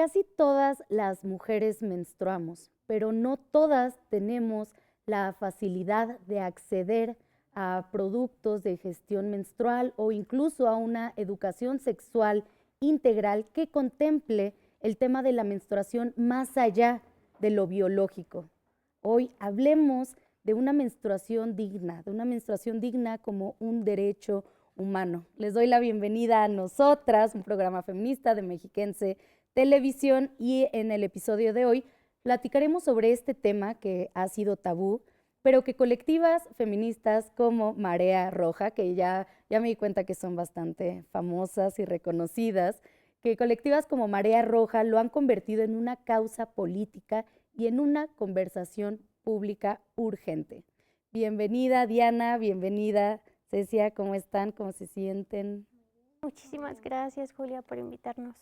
Casi todas las mujeres menstruamos, pero no todas tenemos la facilidad de acceder a productos de gestión menstrual o incluso a una educación sexual integral que contemple el tema de la menstruación más allá de lo biológico. Hoy hablemos de una menstruación digna como un derecho humano. Les doy la bienvenida a Nosotras, un programa feminista de Mexiquense Televisión, y en el episodio de hoy platicaremos sobre este tema que ha sido tabú, pero que colectivas feministas como Marea Roja, que ya me di cuenta que son bastante famosas y reconocidas, que colectivas como Marea Roja lo han convertido en una causa política y en una conversación pública urgente. Bienvenida Diana, bienvenida Cecia, ¿cómo están? ¿Cómo se sienten? Muchísimas gracias, Julia, por invitarnos.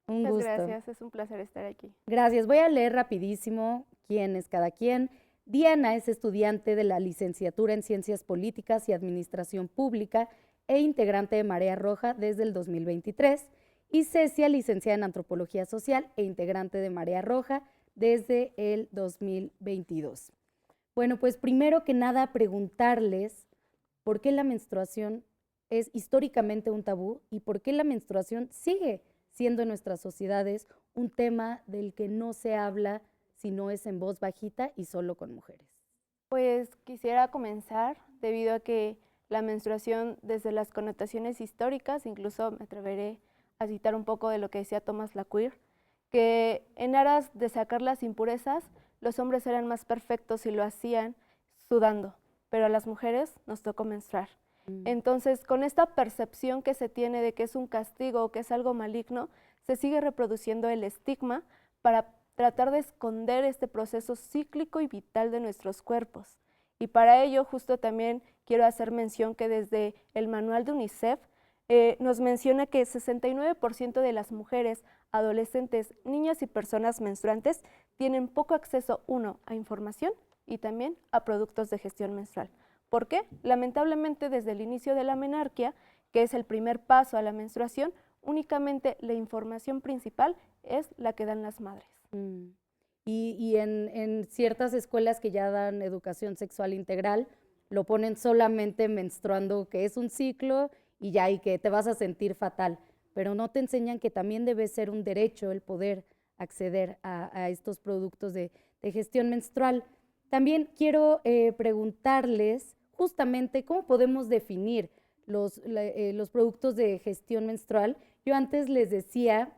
Un Muchas gusto. gracias, es un placer estar aquí. Gracias. Voy a leer rapidísimo quién es cada quien. Diana es estudiante de la licenciatura en Ciencias Políticas y Administración Pública e integrante de Marea Roja desde el 2023. Y Cecia, licenciada en Antropología Social e integrante de Marea Roja desde el 2022. Bueno, pues primero que nada preguntarles por qué la menstruación es históricamente un tabú y por qué la menstruación sigue siendo en nuestras sociedades un tema del que no se habla si no es en voz bajita y solo con mujeres. Pues quisiera comenzar debido a que la menstruación desde las connotaciones históricas, incluso me atreveré a citar un poco de lo que decía Thomas Laqueur, que en aras de sacar las impurezas, los hombres eran más perfectos y lo hacían sudando, pero a las mujeres nos tocó menstruar. Entonces, con esta percepción que se tiene de que es un castigo o que es algo maligno, se sigue reproduciendo el estigma para tratar de esconder este proceso cíclico y vital de nuestros cuerpos. Y para ello, justo también quiero hacer mención que desde el manual de UNICEF nos menciona que 69% de las mujeres, adolescentes, niñas y personas menstruantes tienen poco acceso, uno, a información y también a productos de gestión menstrual. ¿Por qué? Lamentablemente, desde el inicio de la menarquia, que es el primer paso a la menstruación, únicamente la información principal es la que dan las madres. Y en ciertas escuelas que ya dan educación sexual integral, lo ponen solamente menstruando, que es un ciclo y ya, y que te vas a sentir fatal, pero no te enseñan que también debe ser un derecho el poder acceder a estos productos de gestión menstrual. También quiero preguntarles justamente cómo podemos definir los productos de gestión menstrual. Yo antes les decía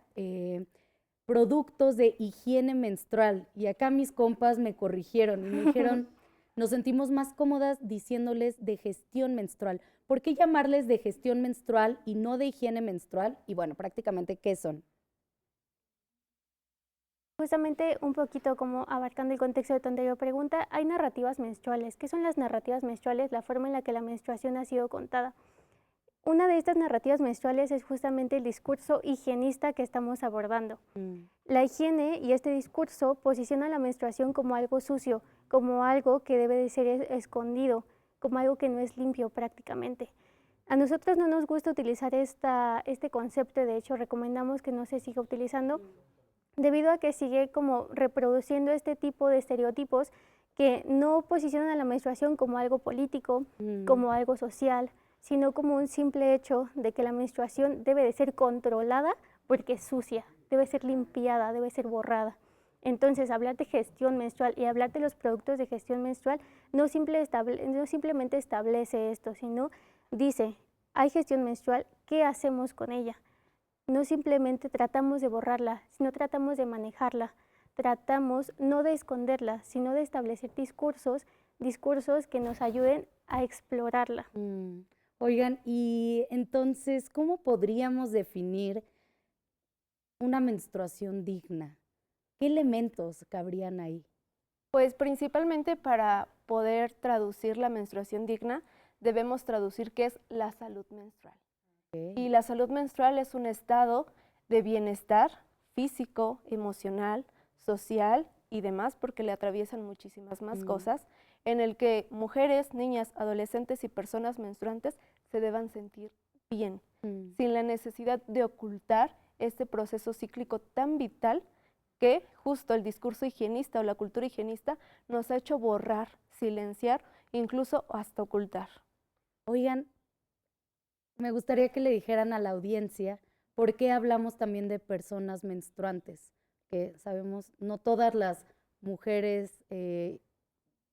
productos de higiene menstrual y acá mis compas me corrigieron y me dijeron, nos sentimos más cómodas diciéndoles de gestión menstrual. ¿Por qué llamarles de gestión menstrual y no de higiene menstrual? Y bueno, prácticamente, ¿qué son? Justamente un poquito como abarcando el contexto de tu anterior pregunta, hay narrativas menstruales. ¿Qué son las narrativas menstruales? La forma en la que la menstruación ha sido contada. Una de estas narrativas menstruales es justamente el discurso higienista que estamos abordando. La higiene y este discurso posiciona la menstruación como algo sucio, como algo que debe de ser escondido, como algo que no es limpio prácticamente. A nosotros no nos gusta utilizar este concepto, de hecho recomendamos que no se siga utilizando, debido a que sigue como reproduciendo este tipo de estereotipos que no posicionan a la menstruación como algo político, como algo social, sino como un simple hecho de que la menstruación debe de ser controlada porque es sucia, debe ser limpiada, debe ser borrada. Entonces, hablar de gestión menstrual y hablar de los productos de gestión menstrual no simplemente establece esto, sino dice, hay gestión menstrual, ¿qué hacemos con ella? No simplemente tratamos de borrarla, sino tratamos de manejarla. Tratamos no de esconderla, sino de establecer discursos que nos ayuden a explorarla. Oigan, y entonces, ¿cómo podríamos definir una menstruación digna? ¿Qué elementos cabrían ahí? Pues principalmente para poder traducir la menstruación digna, debemos traducir qué es la salud menstrual. Y la salud menstrual es un estado de bienestar físico, emocional, social y demás, porque le atraviesan muchísimas más cosas, en el que mujeres, niñas, adolescentes y personas menstruantes se deban sentir bien, sin la necesidad de ocultar este proceso cíclico tan vital que justo el discurso higienista o la cultura higienista nos ha hecho borrar, silenciar, incluso hasta ocultar. Oigan, me gustaría que le dijeran a la audiencia por qué hablamos también de personas menstruantes, que sabemos, no todas las mujeres,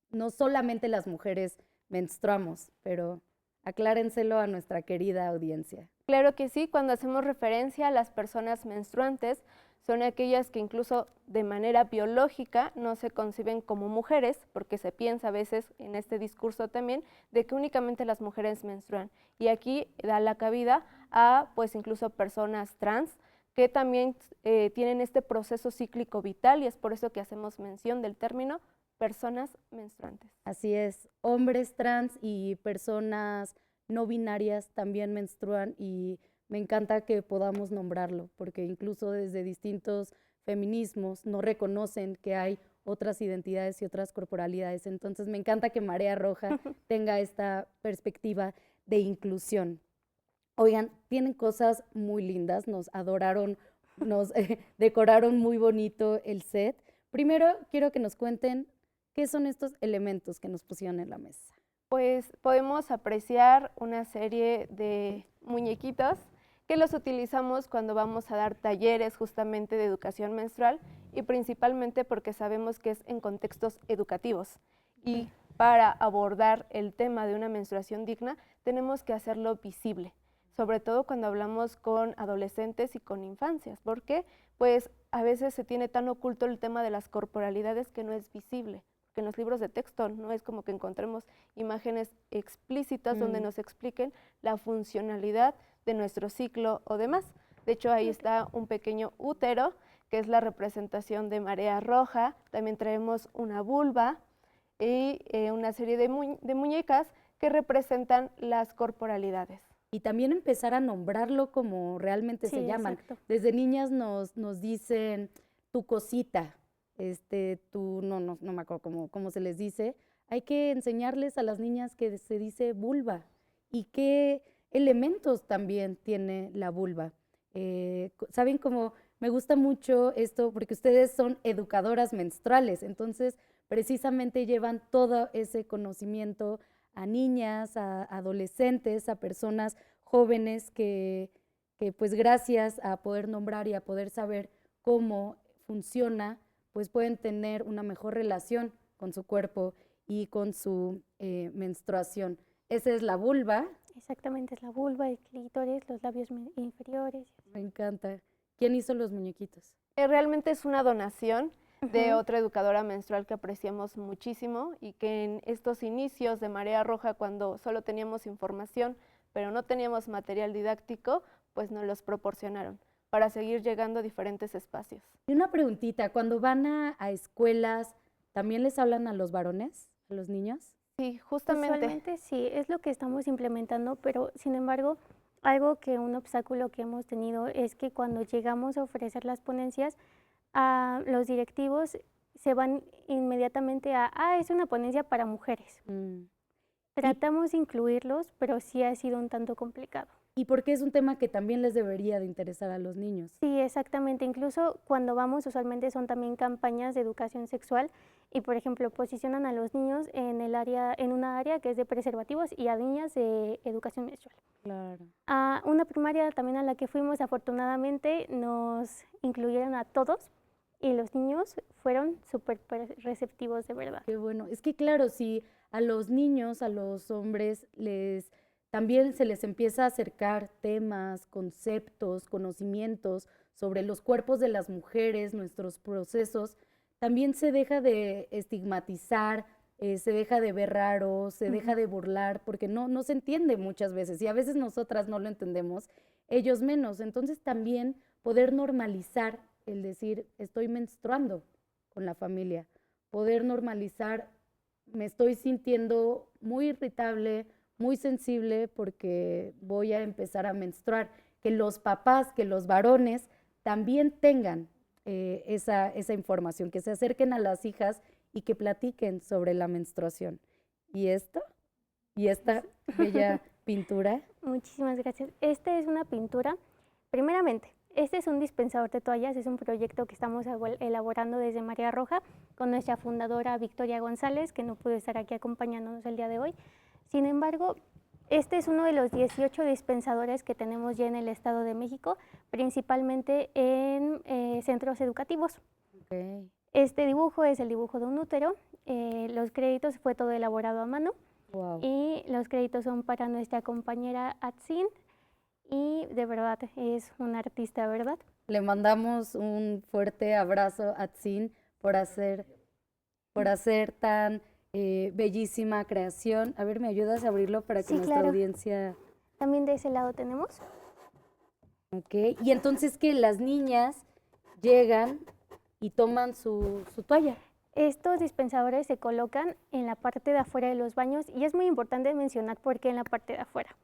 no solamente las mujeres menstruamos, pero aclárenselo a nuestra querida audiencia. Claro que sí, cuando hacemos referencia a las personas menstruantes, son aquellas que incluso de manera biológica no se conciben como mujeres, porque se piensa a veces en este discurso también de que únicamente las mujeres menstruan. Y aquí da la cabida a pues incluso personas trans que también tienen este proceso cíclico vital, y es por eso que hacemos mención del término personas menstruantes. Así es, hombres trans y personas no binarias también menstruan, y me encanta que podamos nombrarlo, porque incluso desde distintos feminismos no reconocen que hay otras identidades y otras corporalidades. Entonces me encanta que Marea Roja tenga esta perspectiva de inclusión. Oigan, tienen cosas muy lindas, nos adoraron, nos decoraron muy bonito el set. Primero quiero que nos cuenten qué son estos elementos que nos pusieron en la mesa. Pues podemos apreciar una serie de muñequitos que los utilizamos cuando vamos a dar talleres justamente de educación menstrual, y principalmente porque sabemos que es en contextos educativos. Y para abordar el tema de una menstruación digna, tenemos que hacerlo visible, sobre todo cuando hablamos con adolescentes y con infancias, porque pues a veces se tiene tan oculto el tema de las corporalidades que no es visible. Que en los libros de texto no es como que encontremos imágenes explícitas donde nos expliquen la funcionalidad de nuestro ciclo o demás. De hecho, ahí está un pequeño útero, que es la representación de Marea Roja. También traemos una vulva y una serie de muñecas que representan las corporalidades. Y también empezar a nombrarlo como realmente se llaman. Exacto. Desde niñas nos dicen tu cosita, no me acuerdo cómo se les dice. Hay que enseñarles a las niñas que se dice vulva y qué elementos también tiene la vulva. Saben cómo me gusta mucho esto porque ustedes son educadoras menstruales, entonces precisamente llevan todo ese conocimiento a niñas, a adolescentes, a personas jóvenes que pues gracias a poder nombrar y a poder saber cómo funciona, pues pueden tener una mejor relación con su cuerpo y con su menstruación. Esa es la vulva. Exactamente, es la vulva, el clítoris, los labios inferiores. Me encanta. ¿Quién hizo los muñequitos? Realmente es una donación de otra educadora menstrual que apreciamos muchísimo, y que en estos inicios de Marea Roja, cuando solo teníamos información pero no teníamos material didáctico, pues nos los proporcionaron para seguir llegando a diferentes espacios. Y una preguntita, cuando van a escuelas, ¿también les hablan a los varones, a los niños? Sí, justamente. Usualmente sí, es lo que estamos implementando, pero sin embargo, un obstáculo que hemos tenido es que cuando llegamos a ofrecer las ponencias, los directivos se van inmediatamente es una ponencia para mujeres. Tratamos de incluirlos, pero sí ha sido un tanto complicado. Y porque es un tema que también les debería de interesar a los niños. Sí, exactamente. Incluso cuando vamos, usualmente son también campañas de educación sexual y, por ejemplo, posicionan a los niños en una área que es de preservativos y a niñas de educación menstrual. Claro. A una primaria también a la que fuimos, afortunadamente, nos incluyeron a todos y los niños fueron súper receptivos, de verdad. Qué bueno. Es que claro, si a los niños, a los hombres, también se les empieza a acercar temas, conceptos, conocimientos sobre los cuerpos de las mujeres, nuestros procesos, también se deja de estigmatizar, se deja de ver raro, se deja de burlar, porque no se entiende muchas veces, y a veces nosotras no lo entendemos, ellos menos. Entonces también poder normalizar el decir, estoy menstruando con la familia, poder normalizar, me estoy sintiendo muy irritable, muy sensible porque voy a empezar a menstruar, que los papás, que los varones también tengan esa información, que se acerquen a las hijas y que platiquen sobre la menstruación. ¿Y esta bella pintura? Muchísimas gracias. Esta es una pintura, primeramente, Este es un dispensador de toallas, es un proyecto que estamos elaborando desde Marea Roja con nuestra fundadora Victoria González, que no pudo estar aquí acompañándonos el día de hoy. Sin embargo, este es uno de los 18 dispensadores que tenemos ya en el Estado de México, principalmente en centros educativos. Ok. Este dibujo es el dibujo de un útero. Los créditos fue todo elaborado a mano. Wow. Y los créditos son para nuestra compañera Atsin. Y de verdad es una artista, ¿verdad? Le mandamos un fuerte abrazo a Tzin por hacer tan bellísima creación. A ver, ¿me ayudas a abrirlo para que Sí, nuestra claro. audiencia... También de ese lado tenemos. Ok, y entonces que las niñas llegan y toman su toalla. Estos dispensadores se colocan en la parte de afuera de los baños y es muy importante mencionar por qué en la parte de afuera.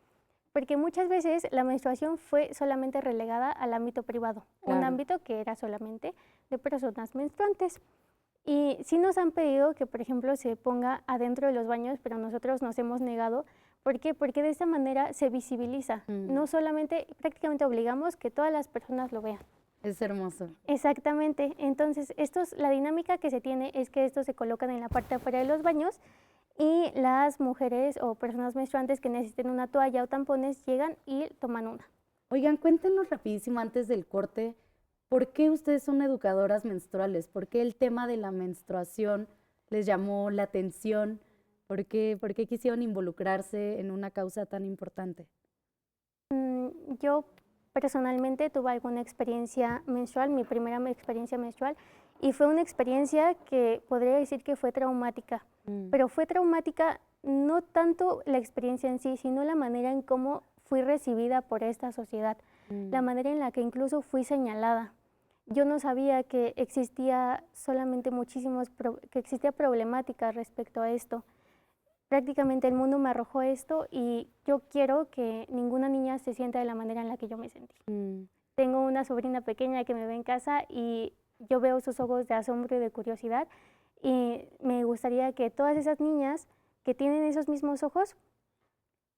Porque muchas veces la menstruación fue solamente relegada al ámbito privado, un Claro. ámbito que era solamente de personas menstruantes. Y sí nos han pedido que, por ejemplo, se ponga adentro de los baños, pero nosotros nos hemos negado. ¿Por qué? Porque de esta manera se visibiliza. No solamente, prácticamente obligamos que todas las personas lo vean. Es hermoso. Exactamente. Entonces, la dinámica que se tiene es que estos se colocan en la parte de afuera de los baños y las mujeres o personas menstruantes que necesiten una toalla o tampones llegan y toman una. Oigan, cuéntenos rapidísimo antes del corte, ¿por qué ustedes son educadoras menstruales? ¿Por qué el tema de la menstruación les llamó la atención? ¿Por qué quisieron involucrarse en una causa tan importante? Yo personalmente tuve alguna experiencia menstrual, mi primera experiencia menstrual, y fue una experiencia que podría decir que fue traumática, pero fue traumática no tanto la experiencia en sí, sino la manera en cómo fui recibida por esta sociedad, la manera en la que incluso fui señalada. Yo no sabía que existía que existía problemática respecto a esto. Prácticamente el mundo me arrojó esto y yo quiero que ninguna niña se sienta de la manera en la que yo me sentí. Tengo una sobrina pequeña que me ve en casa y yo veo sus ojos de asombro y de curiosidad y me gustaría que todas esas niñas que tienen esos mismos ojos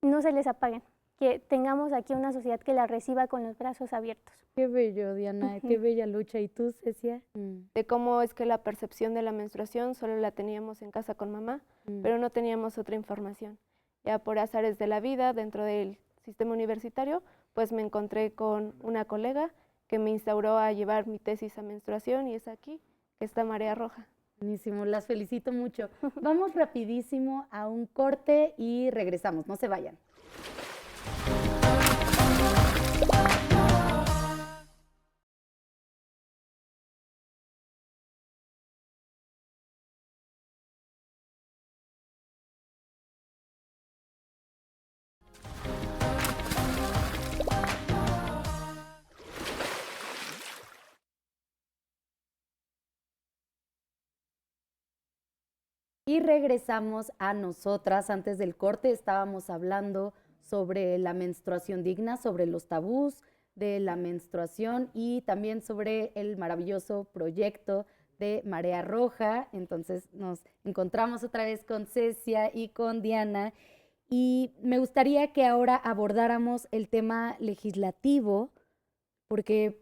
no se les apaguen, que tengamos aquí una sociedad que la reciba con los brazos abiertos. Qué bello, Diana, qué bella lucha. ¿Y tú, Cecia? De cómo es que la percepción de la menstruación solo la teníamos en casa con mamá, pero no teníamos otra información. Ya por azares de la vida, dentro del sistema universitario, pues me encontré con una colega que me instauró a llevar mi tesis a menstruación y es aquí que está Marea Roja. Buenísimo, las felicito mucho. Vamos rapidísimo a un corte y regresamos, no se vayan. Y regresamos a nosotras. Antes del corte estábamos hablando sobre la menstruación digna, sobre los tabús de la menstruación y también sobre el maravilloso proyecto de Marea Roja. Entonces nos encontramos otra vez con Cecia y con Diana y me gustaría que ahora abordáramos el tema legislativo porque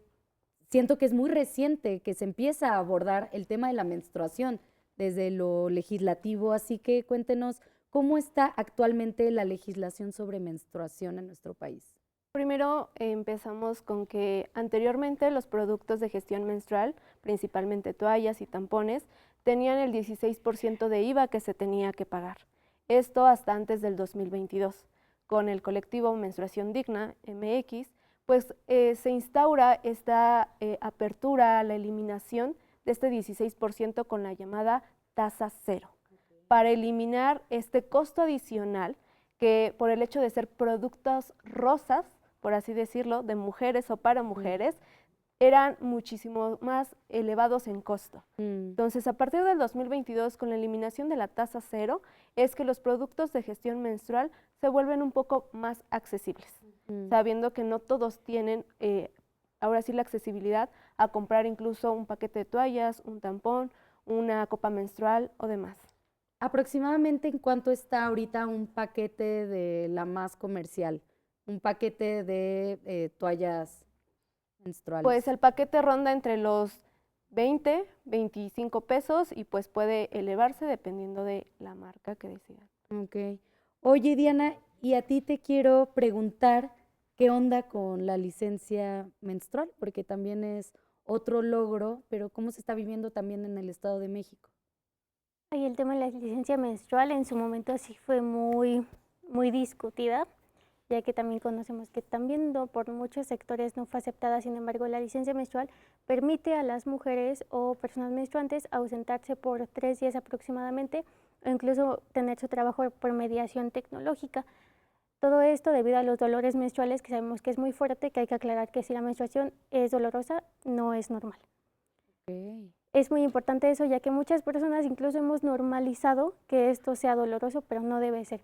siento que es muy reciente que se empieza a abordar el tema de la menstruación desde lo legislativo, así que cuéntenos cómo está actualmente la legislación sobre menstruación en nuestro país. Primero empezamos con que anteriormente los productos de gestión menstrual, principalmente toallas y tampones, tenían el 16% de IVA que se tenía que pagar. Esto hasta antes del 2022. Con el colectivo Menstruación Digna, MX, pues se instaura esta apertura a la eliminación de este 16% con la llamada tasa cero, para eliminar este costo adicional que por el hecho de ser productos rosas, por así decirlo, de mujeres o para mujeres, eran muchísimo más elevados en costo. Entonces, a partir del 2022, con la eliminación de la tasa cero, es que los productos de gestión menstrual se vuelven un poco más accesibles, sabiendo que no todos tienen ahora sí la accesibilidad a comprar incluso un paquete de toallas, un tampón, una copa menstrual o demás. ¿Aproximadamente en cuánto está ahorita un paquete de la más comercial? Un paquete de toallas menstruales? Pues el paquete ronda entre los 20, 25 pesos y pues puede elevarse dependiendo de la marca que decidan. Ok. Oye, Diana, y a ti te quiero preguntar qué onda con la licencia menstrual, porque también es otro logro, pero cómo se está viviendo también en el Estado de México. Y el tema de la licencia menstrual en su momento sí fue muy discutida, ya que también conocemos que también por muchos sectores no fue aceptada. Sin embargo, la licencia menstrual permite a las mujeres o personas menstruantes ausentarse por 3 días aproximadamente o incluso tener su trabajo por mediación tecnológica. Todo esto debido a los dolores menstruales, que sabemos que es muy fuerte, que hay que aclarar que si la menstruación es dolorosa, no es normal. Ok. Es muy importante eso, ya que muchas personas incluso hemos normalizado que esto sea doloroso, pero no debe ser.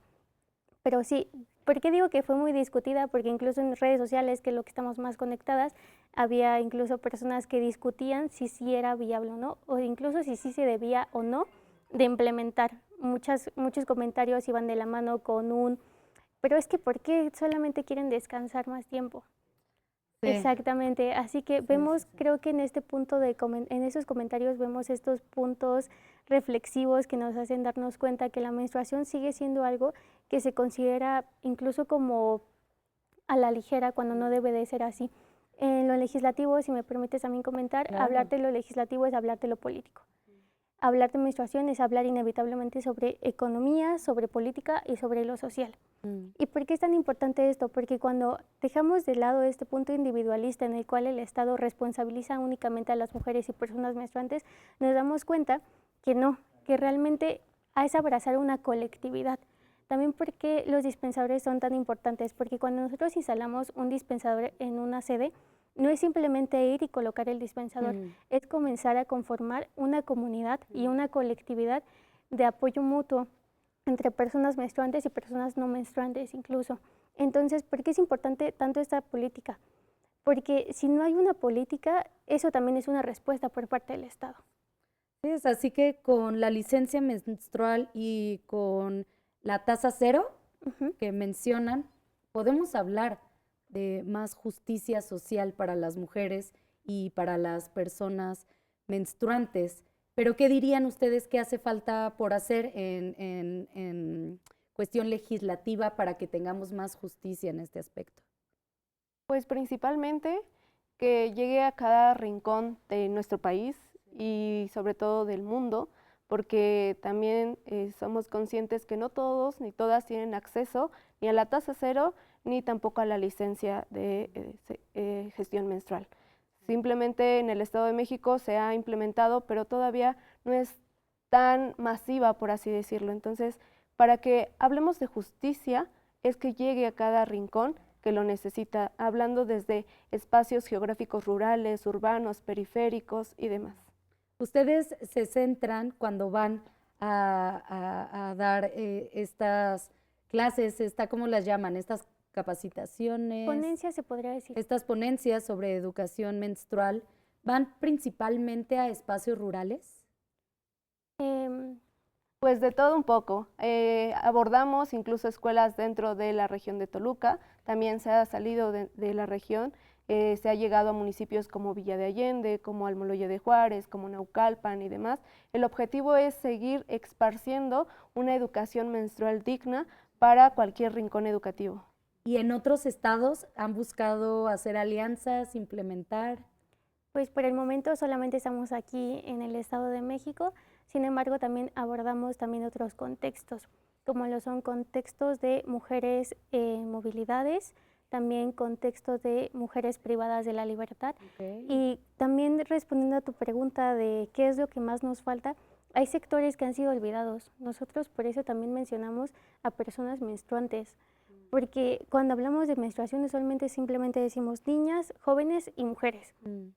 Pero sí, ¿por qué digo que fue muy discutida? Porque incluso en redes sociales, que es lo que estamos más conectadas, había incluso personas que discutían si sí era viable o no, o incluso si sí se debía o no de implementar. Muchos comentarios iban de la mano con pero es que ¿por qué solamente quieren descansar más tiempo? Sí, Exactamente, así que sí, vemos, sí. creo que en este punto en esos comentarios vemos estos puntos reflexivos que nos hacen darnos cuenta que la menstruación sigue siendo algo que se considera incluso como a la ligera cuando no debe de ser así. En lo legislativo, si me permites también comentar, hablar Claro. de lo legislativo es hablar de lo político. Hablar de menstruación es hablar inevitablemente sobre economía, sobre política y sobre lo social. Mm. ¿Y por qué es tan importante esto? Porque cuando dejamos de lado este punto individualista en el cual el Estado responsabiliza únicamente a las mujeres y personas menstruantes, nos damos cuenta que no, que realmente es abrazar una colectividad. También porque los dispensadores son tan importantes, porque cuando nosotros instalamos un dispensador en una sede, no es simplemente ir y colocar el dispensador, Mm. es comenzar a conformar una comunidad y Mm. una colectividad de apoyo mutuo entre personas menstruantes y personas no menstruantes incluso. Entonces, ¿por qué es importante tanto esta política? Porque si no hay una política, eso también es una respuesta por parte del Estado. Sí, es así que con la licencia menstrual y con la tasa cero Ujú. que mencionan, podemos hablar de más justicia social para las mujeres y para las personas menstruantes. Pero ¿qué dirían ustedes que hace falta por hacer en cuestión legislativa para que tengamos más justicia en este aspecto? Pues principalmente que llegue a cada rincón de nuestro país y sobre todo del mundo, porque también somos conscientes que no todos ni todas tienen acceso ni a la tasa cero ni tampoco a la licencia de gestión menstrual. Simplemente en el Estado de México se ha implementado, pero todavía no es tan masiva, por así decirlo. Entonces, para que hablemos de justicia, es que llegue a cada rincón que lo necesita, hablando desde espacios geográficos rurales, urbanos, periféricos y demás. Ustedes se centran cuando van a dar estas clases, ¿cómo las llaman? Estas capacitaciones, Ponencia se podría decir. estas ponencias sobre educación menstrual, ¿van principalmente a espacios rurales? Em, Pues de todo un poco. Abordamos incluso escuelas dentro de la región de Toluca, también se ha salido de la región, se ha llegado a municipios como Villa de Allende, como Almoloya de Juárez, como Naucalpan y demás. El objetivo es seguir esparciendo una educación menstrual digna para cualquier rincón educativo. ¿Y en otros estados han buscado hacer alianzas, implementar? Pues por el momento solamente estamos aquí en el Estado de México, sin embargo también abordamos también otros contextos, como lo son contextos de mujeres en movilidades, también contextos de mujeres privadas de la libertad. Okay. Y también respondiendo a tu pregunta de qué es lo que más nos falta, hay sectores que han sido olvidados. Nosotros por eso también mencionamos a personas menstruantes, porque cuando hablamos de menstruación usualmente simplemente decimos niñas, jóvenes y mujeres. Mm.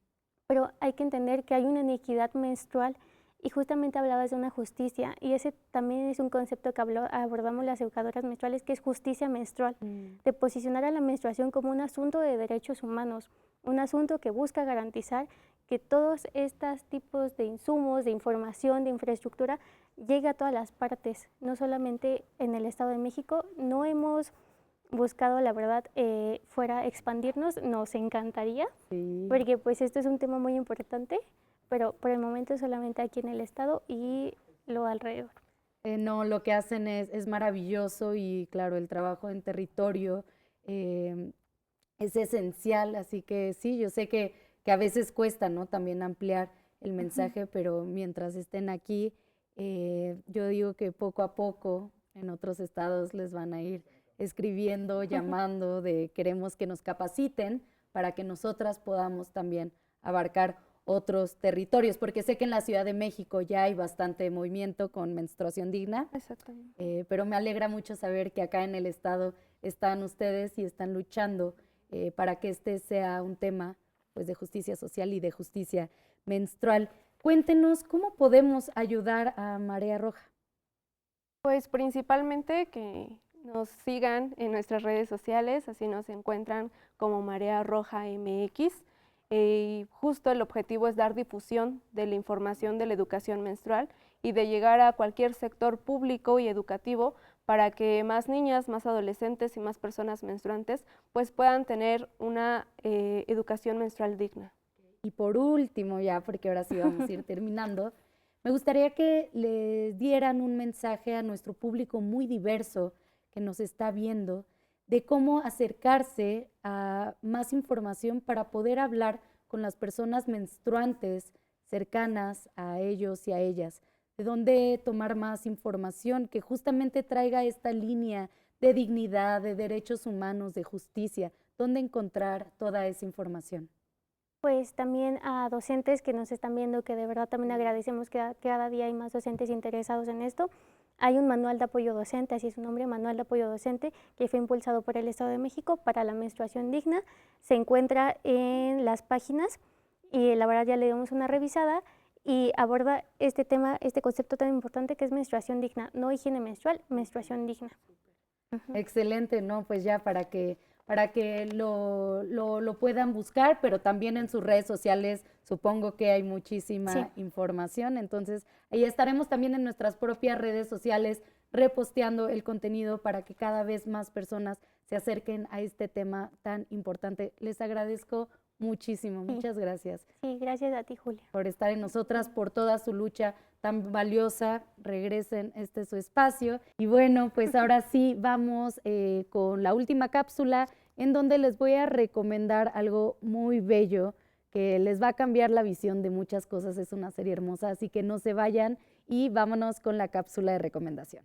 Pero hay que entender que hay una inequidad menstrual y justamente hablabas de una justicia y ese también es un concepto que abordamos las educadoras menstruales, que es justicia menstrual, de posicionar a la menstruación como un asunto de derechos humanos, un asunto que busca garantizar que todos estos tipos de insumos, de información, de infraestructura llegue a todas las partes, no solamente en el Estado de México. No hemos buscado, la verdad, fuera expandirnos, nos encantaría, Sí. porque pues esto es un tema muy importante, pero por el momento solamente aquí en el estado y lo alrededor. No, lo que hacen es maravilloso y claro, el trabajo en territorio es esencial, así que sí, yo sé que a veces cuesta, ¿no? También ampliar el mensaje, pero mientras estén aquí, yo digo que poco a poco en otros estados les van a ir escribiendo, llamando, de queremos que nos capaciten para que nosotras podamos también abarcar otros territorios, porque sé que en la Ciudad de México ya hay bastante movimiento con menstruación digna, Exactamente. pero me alegra mucho saber que acá en el estado están ustedes y están luchando para que este sea un tema pues, de justicia social y de justicia menstrual. Cuéntenos cómo podemos ayudar a Marea Roja. Pues principalmente que nos sigan en nuestras redes sociales, así nos encuentran como Marea Roja MX. Y justo el objetivo es dar difusión de la información de la educación menstrual y de llegar a cualquier sector público y educativo para que más niñas, más adolescentes y más personas menstruantes pues puedan tener una educación menstrual digna. Y por último, ya porque ahora sí vamos a ir terminando, me gustaría que les dieran un mensaje a nuestro público muy diverso que nos está viendo de cómo acercarse a más información para poder hablar con las personas menstruantes cercanas a ellos y a ellas, de dónde tomar más información que justamente traiga esta línea de dignidad, de derechos humanos, de justicia, dónde encontrar toda esa información. Pues también a docentes que nos están viendo, que de verdad también agradecemos que cada día hay más docentes interesados en esto. Hay un manual de apoyo docente, así es su nombre, manual de apoyo docente, que fue impulsado por el Estado de México para la menstruación digna. Se encuentra en las páginas y la verdad ya le dimos una revisada y aborda este tema, este concepto tan importante que es menstruación digna, no higiene menstrual, menstruación digna. Excelente, ¿no? Pues ya para que lo puedan buscar, pero también en sus redes sociales supongo que hay muchísima información, entonces ahí estaremos también en nuestras propias redes sociales reposteando el contenido para que cada vez más personas se acerquen a este tema tan importante. Les agradezco muchísimo, muchas gracias. Sí, gracias a ti, Julia. Por estar en nosotras, por toda su lucha tan valiosa. Regresen, este es su espacio. Y bueno, pues ahora sí vamos con la última cápsula en donde les voy a recomendar algo muy bello que les va a cambiar la visión de muchas cosas. Es una serie hermosa, así que no se vayan y vámonos con la cápsula de recomendación.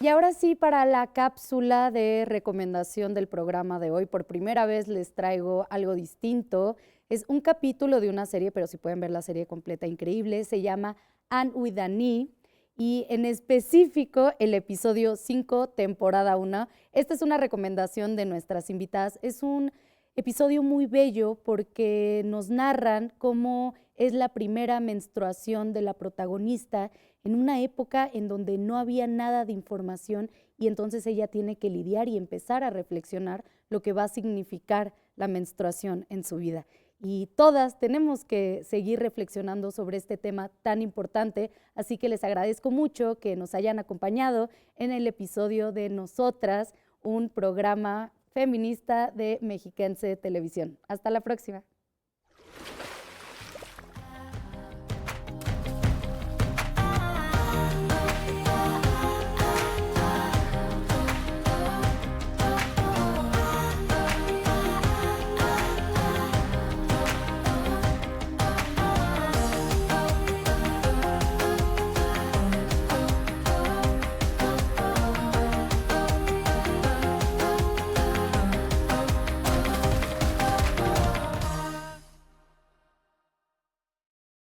Y ahora sí, para la cápsula de recomendación del programa de hoy, por primera vez les traigo algo distinto. Es un capítulo de una serie, pero si pueden ver la serie completa, increíble. Se llama Anne with an E y en específico el episodio 5, temporada 1. Esta es una recomendación de nuestras invitadas. Es un episodio muy bello porque nos narran cómo es la primera menstruación de la protagonista en una época en donde no había nada de información y entonces ella tiene que lidiar y empezar a reflexionar lo que va a significar la menstruación en su vida. Y todas tenemos que seguir reflexionando sobre este tema tan importante, así que les agradezco mucho que nos hayan acompañado en el episodio de Nosotras, un programa feminista de Mexiquense Televisión. Hasta la próxima.